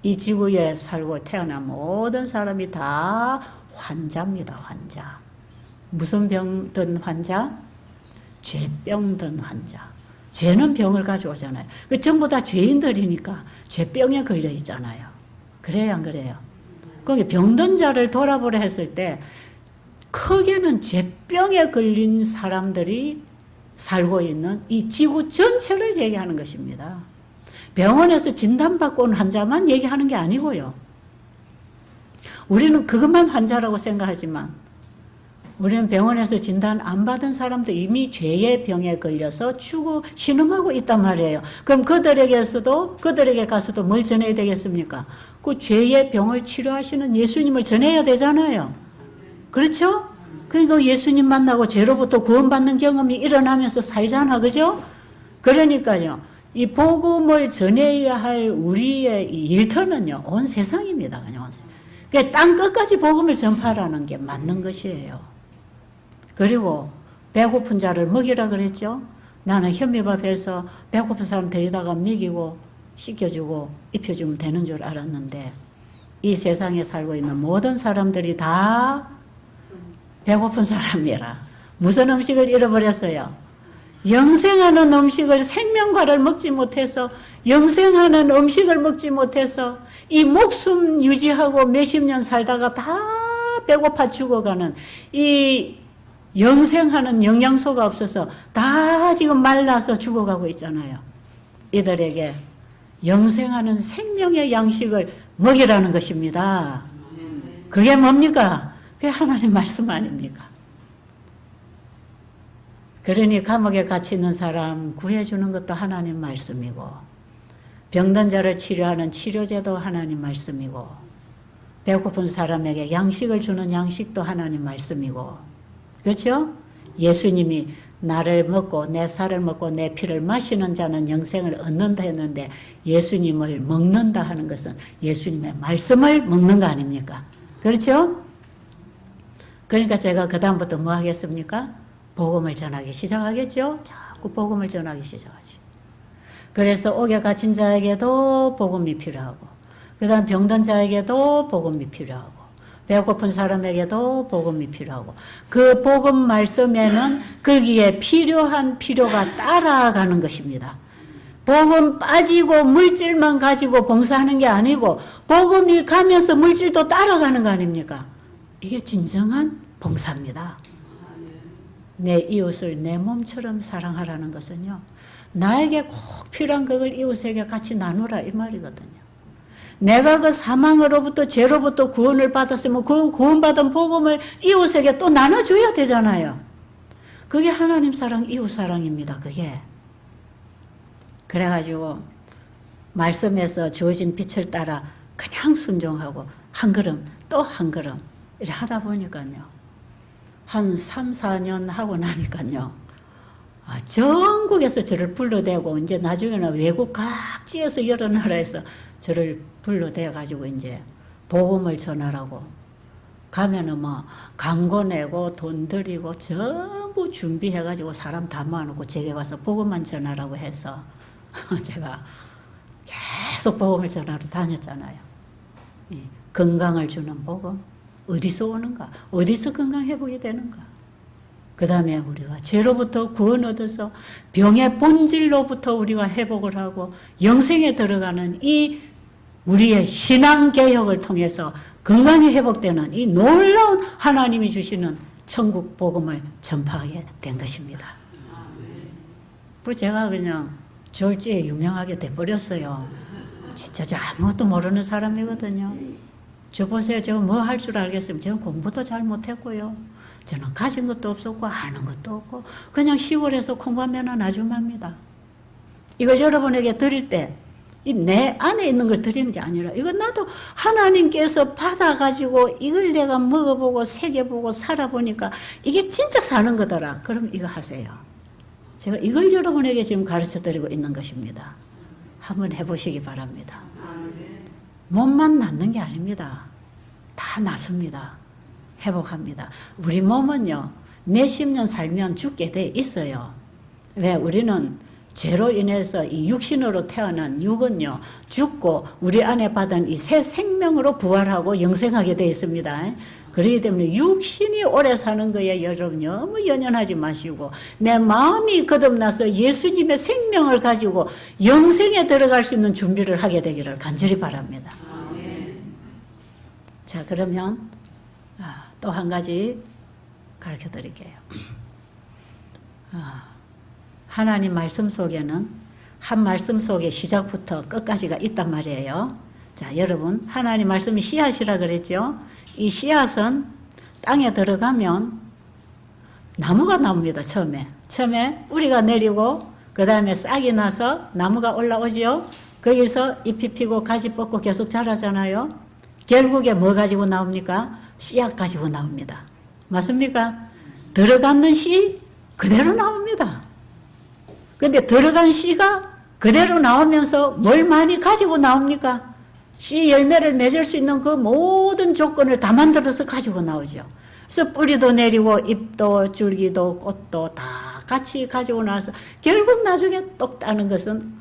이 지구에 살고 태어난 모든 사람이 다 환자입니다. 환자. 무슨 병든 환자? 죄병든 환자. 죄는 병을 가져오잖아요. 전부 다 죄인들이니까 죄병에 걸려 있잖아요. 그래요, 안 그래요? 거기 병든 자를 돌아보라 했을 때 크게는 죄병에 걸린 사람들이 살고 있는 이 지구 전체를 얘기하는 것입니다. 병원에서 진단받고 온 환자만 얘기하는 게 아니고요. 우리는 그것만 환자라고 생각하지만 우리는 병원에서 진단 안 받은 사람도 이미 죄의 병에 걸려서 신음하고 있단 말이에요. 그럼 그들에게 가서도 뭘 전해야 되겠습니까? 그 죄의 병을 치료하시는 예수님을 전해야 되잖아요. 그렇죠? 그러니까 예수님 만나고 죄로부터 구원받는 경험이 일어나면서 살잖아. 그죠? 그러니까요, 이 복음을 전해야 할 우리의 일터는요, 온 세상입니다. 그냥 온 세상. 그러니까 땅 끝까지 복음을 전파하라는 게 맞는 것이에요. 그리고 배고픈 자를 먹이라 그랬죠. 나는 현미밥 해서 배고픈 사람 데리다가 먹이고 씻겨주고 입혀주면 되는 줄 알았는데 이 세상에 살고 있는 모든 사람들이 다 배고픈 사람이라 무슨 음식을 잃어버렸어요? 영생하는 음식을 생명과를 먹지 못해서 영생하는 음식을 먹지 못해서 이 목숨 유지하고 몇십 년 살다가 다 배고파 죽어가는 이 영생하는 영양소가 없어서 다 지금 말라서 죽어가고 있잖아요. 이들에게 영생하는 생명의 양식을 먹이라는 것입니다. 그게 뭡니까? 그게 하나님 말씀 아닙니까? 그러니 감옥에 갇혀 있는 사람 구해주는 것도 하나님 말씀이고, 병든 자를 치료하는 치료제도 하나님 말씀이고, 배고픈 사람에게 양식을 주는 양식도 하나님 말씀이고, 그렇죠? 예수님이 나를 먹고 내 살을 먹고 내 피를 마시는 자는 영생을 얻는다 했는데, 예수님을 먹는다 하는 것은 예수님의 말씀을 먹는 거 아닙니까? 그렇죠? 그러니까 제가 그 다음부터 뭐 하겠습니까? 복음을 전하기 시작하겠죠? 자꾸 복음을 전하기 시작하지. 그래서 옥에 갇힌 자에게도 복음이 필요하고, 그 다음 병든 자에게도 복음이 필요하고, 배고픈 사람에게도 복음이 필요하고, 그 복음 말씀에는 거기에 필요한 필요가 따라가는 것입니다. 복음 빠지고 물질만 가지고 봉사하는 게 아니고 복음이 가면서 물질도 따라가는 거 아닙니까? 이게 진정한 봉사입니다. 내 이웃을 내 몸처럼 사랑하라는 것은요, 나에게 꼭 필요한 그걸 이웃에게 같이 나누라 이 말이거든요. 내가 그 사망으로부터 죄로부터 구원을 받았으면 그 구원받은 복음을 이웃에게 또 나눠줘야 되잖아요. 그게 하나님 사랑, 이웃 사랑입니다. 그게. 그래가지고 말씀에서 주어진 빛을 따라 그냥 순종하고 한 걸음 또 한 걸음 이렇게 하다 보니까요, 한 3, 4년 하고 나니까요, 전국에서 저를 불러대고, 이제 나중에는 외국 각지에서 여러 나라에서 저를 불러대가지고 이제 복음을 전하라고 가면은 뭐 광고 내고 돈 들이고 전부 준비해가지고 사람 다 모아놓고 제게 와서 복음만 전하라고 해서 제가 계속 복음을 전하러 다녔잖아요. 건강을 주는 복음. 어디서 오는가? 어디서 건강 회복이 되는가? 그 다음에 우리가 죄로부터 구원 얻어서 병의 본질로부터 우리가 회복을 하고 영생에 들어가는 이 우리의 신앙개혁을 통해서 건강이 회복되는 이 놀라운 하나님이 주시는 천국 복음을 전파하게 된 것입니다. 뭐 제가 그냥 졸지에 유명하게 돼버렸어요. 진짜 저 아무것도 모르는 사람이거든요. 저 보세요. 제가 뭐 할 줄 알겠어요. 저는 공부도 잘 못했고요. 저는 가진 것도 없었고 아는 것도 없고 그냥 시골에서 콩밥면은 아줌마입니다. 이걸 여러분에게 드릴 때 이 내 안에 있는 걸 드리는 게 아니라 이건 나도 하나님께서 받아가지고 이걸 내가 먹어보고 새겨보고 살아보니까 이게 진짜 사는 거더라. 그럼 이거 하세요. 제가 이걸 여러분에게 지금 가르쳐 드리고 있는 것입니다. 한번 해보시기 바랍니다. 몸만 낫는 게 아닙니다. 다 낫습니다. 회복합니다. 우리 몸은요, 몇십 년 살면 죽게 돼 있어요. 왜? 우리는 죄로 인해서 이 육신으로 태어난 육은요, 죽고 우리 안에 받은 이 새 생명으로 부활하고 영생하게 돼 있습니다. 그렇기 때문에 육신이 오래 사는 거에 여러분 너무 연연하지 마시고 내 마음이 거듭나서 예수님의 생명을 가지고 영생에 들어갈 수 있는 준비를 하게 되기를 간절히 바랍니다. 자, 그러면 또 한 가지 가르쳐 드릴게요. 하나님 말씀 속에는 한 말씀 속에 시작부터 끝까지가 있단 말이에요. 자, 여러분, 하나님 말씀이 씨앗이라 그랬죠? 이 씨앗은 땅에 들어가면 나무가 나옵니다. 처음에 뿌리가 내리고 그 다음에 싹이 나서 나무가 올라오죠. 거기서 잎이 피고 가지 뻗고 계속 자라잖아요. 결국에 뭐 가지고 나옵니까? 씨앗 가지고 나옵니다. 맞습니까? 들어가는 씨 그대로 나옵니다. 근데 들어간 씨가 그대로 나오면서 뭘 많이 가지고 나옵니까? 씨 열매를 맺을 수 있는 그 모든 조건을 다 만들어서 가지고 나오죠. 그래서 뿌리도 내리고 잎도 줄기도 꽃도 다 같이 가지고 나와서 결국 나중에 똑 따는 것은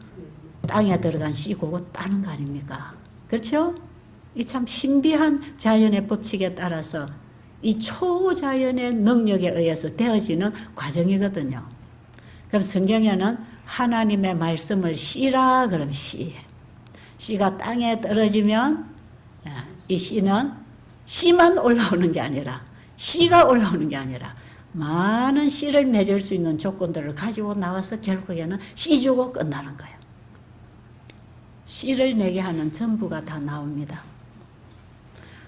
땅에 들어간 씨고 따는 거 아닙니까? 그렇죠? 이 참 신비한 자연의 법칙에 따라서 이 초자연의 능력에 의해서 되어지는 과정이거든요. 그럼 성경에는 하나님의 말씀을 씨라 그러면 씨. 씨가 땅에 떨어지면 이 씨는 씨만 올라오는 게 아니라 씨가 올라오는 게 아니라 많은 씨를 맺을 수 있는 조건들을 가지고 나와서 결국에는 씨 주고 끝나는 거예요. 씨를 내게 하는 전부가 다 나옵니다.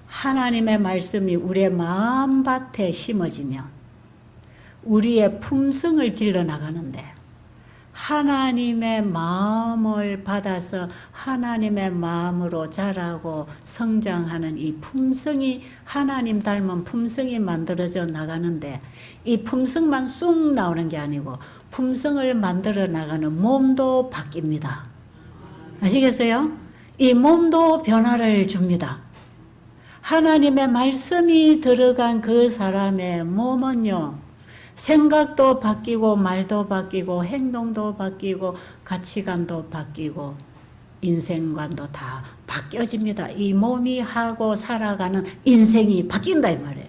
하나님의 말씀이 우리의 마음밭에 심어지면 우리의 품성을 길러나가는데 하나님의 마음을 받아서 하나님의 마음으로 자라고 성장하는 이 품성이 하나님 닮은 품성이 만들어져 나가는데 이 품성만 쑥 나오는 게 아니고 품성을 만들어 나가는 몸도 바뀝니다. 아시겠어요? 이 몸도 변화를 줍니다. 하나님의 말씀이 들어간 그 사람의 몸은요, 생각도 바뀌고 말도 바뀌고 행동도 바뀌고 가치관도 바뀌고 인생관도 다 바뀌어집니다. 이 몸이 하고 살아가는 인생이 바뀐다 이 말이에요.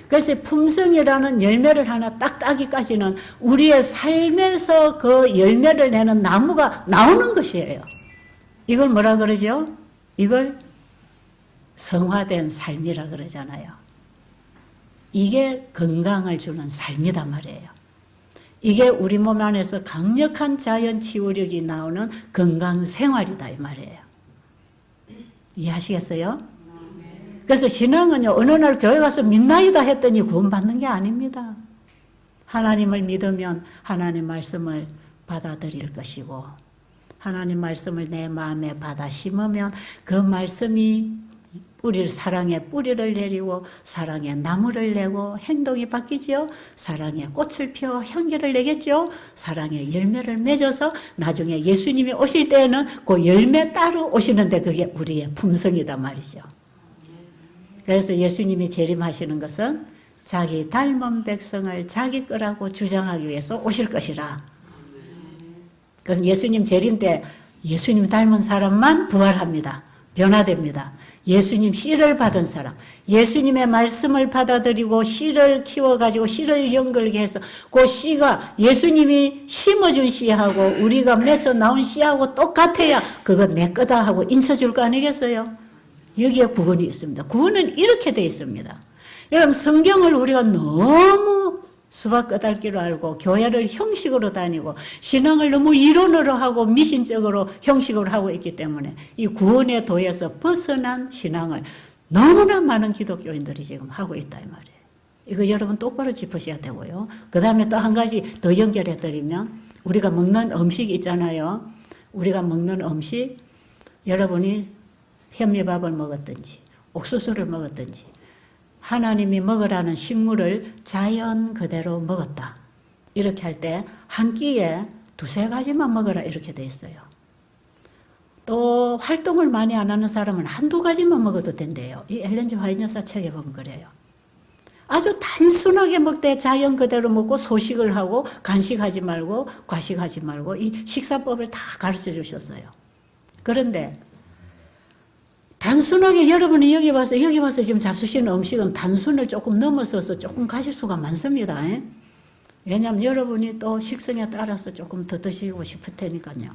그래서 품성이라는 열매를 하나 딱 따기까지는 우리의 삶에서 그 열매를 내는 나무가 나오는 것이에요. 이걸 뭐라 그러죠? 이걸 성화된 삶이라 그러잖아요. 이게 건강을 주는 삶이단 말이에요. 이게 우리 몸 안에서 강력한 자연 치유력이 나오는 건강 생활이다 이 말이에요. 이해하시겠어요? 그래서 신앙은요, 어느 날 교회 가서 믿나이다 했더니 구원받는 게 아닙니다. 하나님을 믿으면 하나님 말씀을 받아들일 것이고 하나님 말씀을 내 마음에 받아 심으면 그 말씀이 뿌리를 사랑의 뿌리를 내리고 사랑의 나무를 내고 행동이 바뀌죠. 사랑의 꽃을 피워 향기를 내겠죠. 사랑의 열매를 맺어서 나중에 예수님이 오실 때에는 그 열매 따로 오시는데 그게 우리의 품성이다 말이죠. 그래서 예수님이 재림하시는 것은 자기 닮은 백성을 자기 거라고 주장하기 위해서 오실 것이라. 그럼 예수님 재림 때 예수님 닮은 사람만 부활합니다. 변화됩니다. 예수님 씨를 받은 사람, 예수님의 말씀을 받아들이고 씨를 키워가지고 씨를 연결게 해서 그 씨가 예수님이 심어준 씨하고 우리가 맺어 나온 씨하고 똑같아야 그거 내 거다 하고 인쳐줄 거 아니겠어요? 여기에 구원이 있습니다. 구원은 이렇게 되어 있습니다. 여러분 성경을 우리가 너무 수박 끄달기로 알고 교회를 형식으로 다니고 신앙을 너무 이론으로 하고 미신적으로 형식으로 하고 있기 때문에 이 구원의 도에서 벗어난 신앙을 너무나 많은 기독교인들이 지금 하고 있다 이 말이에요. 이거 여러분 똑바로 짚으셔야 되고요. 그 다음에 또 한 가지 더 연결해 드리면 우리가 먹는 음식 있잖아요. 우리가 먹는 음식 여러분이 현미밥을 먹었든지 옥수수를 먹었든지 하나님이 먹으라는 식물을 자연 그대로 먹었다. 이렇게 할 때 한 끼에 2-3가지만 먹어라 이렇게 돼 있어요. 또 활동을 많이 안 하는 사람은 1-2가지만 먹어도 된대요. 이 엘렌 G 화이트 여사 책에 보면 그래요. 아주 단순하게 먹되 자연 그대로 먹고 소식을 하고 간식하지 말고 과식하지 말고 이 식사법을 다 가르쳐 주셨어요. 그런데 단순하게 여러분이 여기 와서 지금 잡수시는 음식은 단순을 조금 넘어서서 조금 가실 수가 많습니다. 왜냐하면 여러분이 또 식성에 따라서 조금 더 드시고 싶을 테니까요.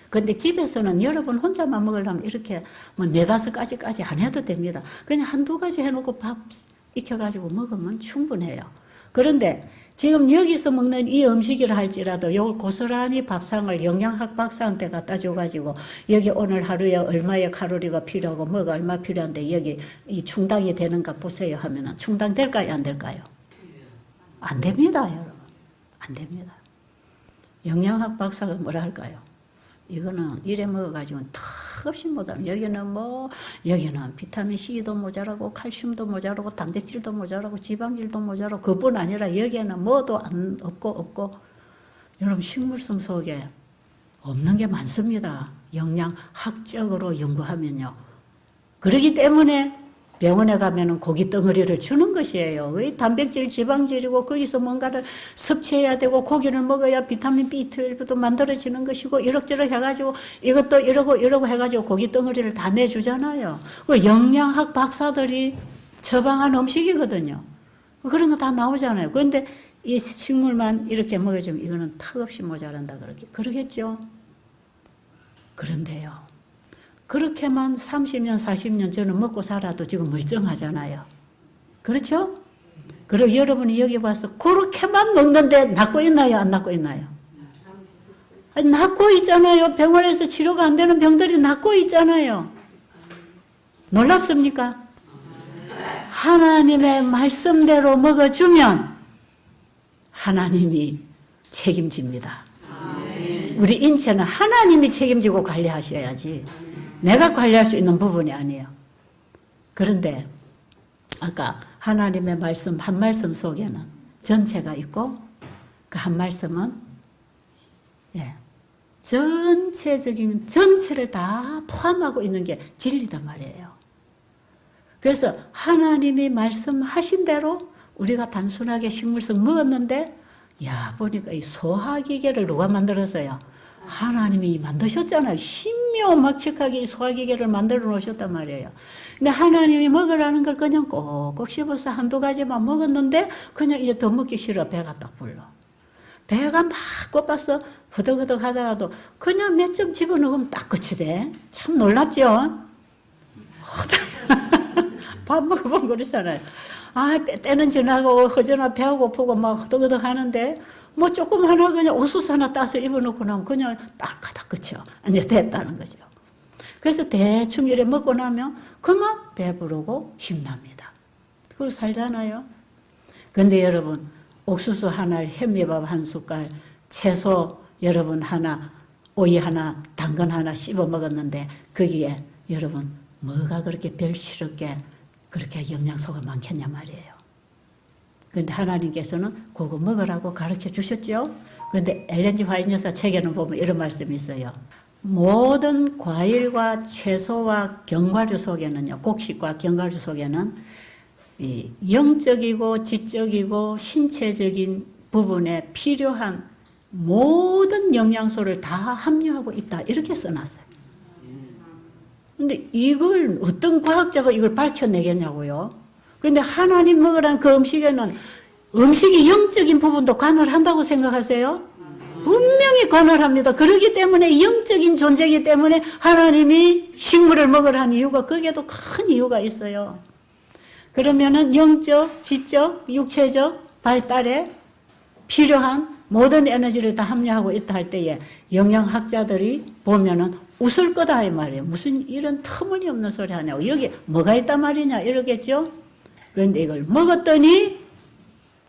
그런데 집에서는 여러분 혼자만 먹으려면 이렇게 뭐 4-5가지까지 안 해도 됩니다. 그냥 1-2가지 해놓고 밥 익혀가지고 먹으면 충분해요. 그런데 지금 여기서 먹는 이 음식이라 할지라도 요 고스란히 밥상을 영양학 박사한테 갖다 줘가지고 여기 오늘 하루에 얼마의 칼로리가 필요하고 뭐가 얼마 필요한데 여기 이 충당이 되는가 보세요 하면은 충당될까요 안 될까요? 안 됩니다 여러분. 안 됩니다. 영양학 박사가 뭐라 할까요? 이거는 이래 먹어가지고는 턱없이 못하면 여기는 비타민 C도 모자라고 칼슘도 모자라고 단백질도 모자라고 지방질도 모자라고 그뿐 아니라 여기에는 뭐도 없고 여러분 식물성 속에 없는 게 많습니다. 영양학적으로 연구하면요. 그렇기 때문에 병원에 가면은 고기 덩어리를 주는 것이에요. 그 단백질, 지방질이고 거기서 뭔가를 섭취해야 되고 고기를 먹어야 비타민 B12도 만들어지는 것이고 이럭저럭 해가지고 이것도 이러고 해가지고 고기 덩어리를 다 내주잖아요. 그 영양학 박사들이 처방한 음식이거든요. 그런 거 다 나오잖아요. 그런데 이 식물만 이렇게 먹여주면 이거는 턱없이 모자란다 그러겠죠. 그런데요, 그렇게만 30년 40년 저는 먹고 살아도 지금 멀쩡하잖아요. 그렇죠? 그리고 여러분이 여기 와서 그렇게만 먹는데 낫고 있나요? 안 낫고 있나요? 아니, 낫고 있잖아요. 병원에서 치료가 안 되는 병들이 낫고 있잖아요. 놀랍습니까? 하나님의 말씀대로 먹어주면 하나님이 책임집니다. 우리 인체는 하나님이 책임지고 관리하셔야지 내가 관리할 수 있는 부분이 아니에요. 그런데 아까 하나님의 말씀 한 말씀 속에는 전체가 있고 그 한 말씀은 전체적인 전체를 다 포함하고 있는 게 진리단 말이에요. 그래서 하나님이 말씀하신 대로 우리가 단순하게 식물성 먹었는데 보니까 이 소화기계를 누가 만들었어요? 하나님이 만드셨잖아요. 신묘막측하게 이 소화기계를 만들어 놓으셨단 말이에요. 근데 하나님이 먹으라는 걸 그냥 꼭꼭 씹어서 한두 가지만 먹었는데 그냥 이제 더 먹기 싫어. 배가 딱 불러. 배가 막 고파서 허덕허덕 하다가도 그냥 몇 점 집어넣으면 딱 끝이 돼. 참 놀랍죠? 밥 먹어보면 그러잖아요. 때는 지나고 허전하 배가 고프고 막 허덕허덕 하는데 뭐 조금 하나 그냥 옥수수 하나 따서 입어놓고 나면 그냥 딱 하다 끝이요. 이제 됐다는 거죠. 그래서 대충 이래 먹고 나면 그만 배부르고 힘납니다. 그리고 살잖아요. 근데 여러분 옥수수 하나, 현미밥 한 숟갈, 채소 여러분 하나, 오이 하나, 당근 하나 씹어 먹었는데 거기에 여러분 뭐가 그렇게 별시럽게 그렇게 영양소가 많겠냐 말이에요. 그런데 하나님께서는 그거 먹으라고 가르쳐 주셨죠. 그런데 엘렌 G 화이트 여사 책에는 보면 이런 말씀이 있어요. 모든 과일과 채소와 견과류 속에는요, 곡식과 견과류 속에는 이 영적이고 지적이고 신체적인 부분에 필요한 모든 영양소를 다 함유하고 있다. 이렇게 써놨어요. 근데 이걸 어떤 과학자가 이걸 밝혀내겠냐고요. 근데 하나님 먹으라는 그 음식에는 음식이 영적인 부분도 관여를 한다고 생각하세요? 분명히 관여를 합니다. 그렇기 때문에 영적인 존재이기 때문에 하나님이 식물을 먹으라는 이유가 거기에도 큰 이유가 있어요. 그러면은 영적, 지적, 육체적 발달에 필요한 모든 에너지를 다 함유하고 있다 할 때에 영양학자들이 보면은 웃을 거다 이 말이에요. 무슨 이런 터무니없는 소리 하냐고. 여기 뭐가 있단 말이냐 이러겠죠. 그런데 이걸 먹었더니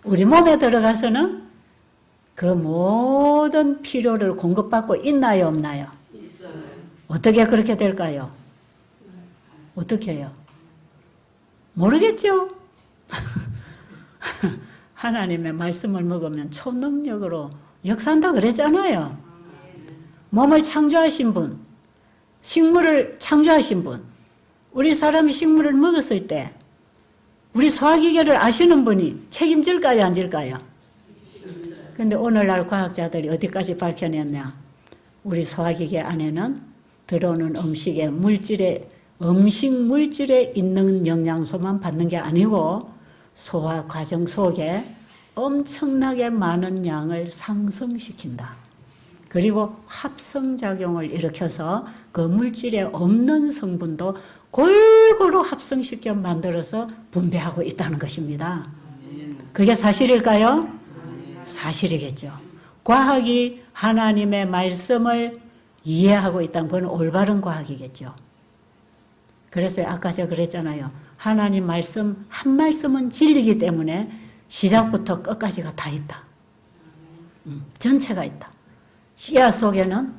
우리 몸에 들어가서는 그 모든 필요를 공급받고 있나요 없나요? 있어요. 어떻게 그렇게 될까요? 어떻게 해요? 모르겠죠. 하나님의 말씀을 먹으면 초능력으로 역사한다 그랬잖아요. 몸을 창조하신 분, 식물을 창조하신 분, 우리 사람이 식물을 먹었을 때 우리 소화기계를 아시는 분이 책임질까요 안 질까요? 그런데 오늘날 과학자들이 어디까지 밝혀냈냐. 우리 소화기계 안에는 들어오는 음식의 물질에 음식 물질에 있는 영양소만 받는 게 아니고 소화 과정 속에 엄청나게 많은 양을 상승시킨다. 그리고 합성작용을 일으켜서 그 물질에 없는 성분도 골고루 합성시켜 만들어서 분배하고 있다는 것입니다. 그게 사실일까요? 사실이겠죠. 과학이 하나님의 말씀을 이해하고 있다는 건 올바른 과학이겠죠. 그래서 아까 제가 그랬잖아요. 하나님 말씀 한 말씀은 진리이기 때문에 시작부터 끝까지가 다 있다. 전체가 있다. 씨앗 속에는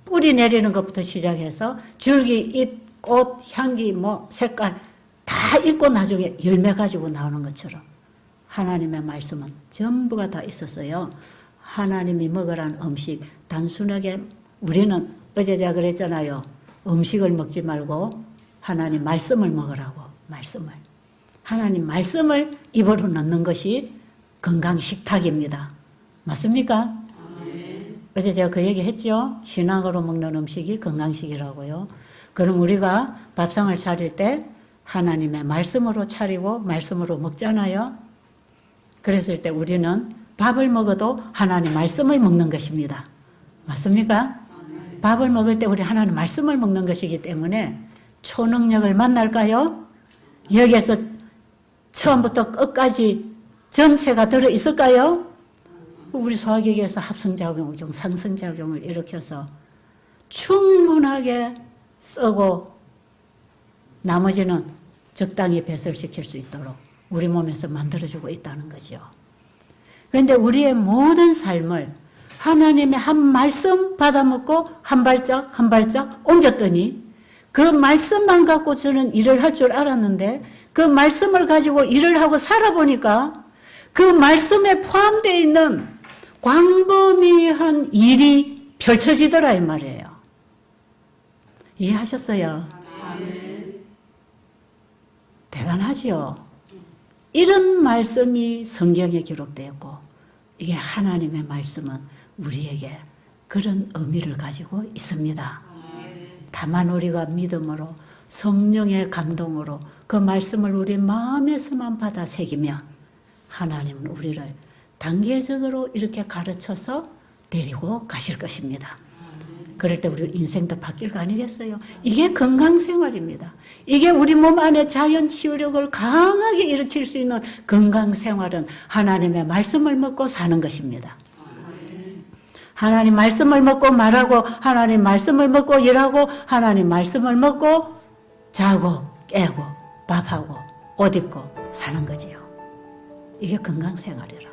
뿌리 내리는 것부터 시작해서 줄기, 잎, 꽃, 향기, 색깔 다 있고 나중에 열매 가지고 나오는 것처럼 하나님의 말씀은 전부가 다 있었어요. 하나님이 먹으라는 음식 단순하게 우리는 어제 제가 그랬잖아요. 음식을 먹지 말고 하나님 말씀을 먹으라고. 말씀을. 하나님 말씀을 입으로 넣는 것이 건강식탁입니다. 맞습니까? 어제 제가 그 얘기 했죠. 신앙으로 먹는 음식이 건강식이라고요. 그럼 우리가 밥상을 차릴 때 하나님의 말씀으로 차리고 말씀으로 먹잖아요. 그랬을 때 우리는 밥을 먹어도 하나님 말씀을 먹는 것입니다. 맞습니까? 밥을 먹을 때 우리 하나님 말씀을 먹는 것이기 때문에 초능력을 만날까요? 여기에서 처음부터 끝까지 전체가 들어있을까요? 우리 소화기계에서 합성작용, 상승작용을 일으켜서 충분하게 쓰고 나머지는 적당히 배설시킬 수 있도록 우리 몸에서 만들어주고 있다는 거죠. 그런데 우리의 모든 삶을 하나님의 한 말씀 받아먹고 한 발짝 한 발짝 옮겼더니 그 말씀만 갖고 저는 일을 할 줄 알았는데 그 말씀을 가지고 일을 하고 살아보니까 그 말씀에 포함되어 있는 광범위한 일이 펼쳐지더라 이 말이에요. 이해하셨어요? 대단하지요. 이런 말씀이 성경에 기록되었고 이게 하나님의 말씀은 우리에게 그런 의미를 가지고 있습니다. 다만 우리가 믿음으로 성령의 감동으로 그 말씀을 우리 마음에서만 받아 새기면 하나님은 우리를 단계적으로 이렇게 가르쳐서 데리고 가실 것입니다. 그럴 때 우리 인생도 바뀔 거 아니겠어요? 이게 건강생활입니다. 이게 우리 몸 안에 자연 치유력을 강하게 일으킬 수 있는 건강생활은 하나님의 말씀을 먹고 사는 것입니다. 하나님 말씀을 먹고 말하고 하나님 말씀을 먹고 일하고 하나님 말씀을 먹고 자고 깨고 밥하고 옷 입고 사는 거지요. 이게 건강생활이라고.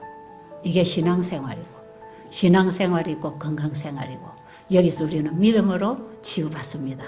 이게 신앙생활이고 신앙생활이 있고 건강생활이고 여기서 우리는 믿음으로 치유받습니다.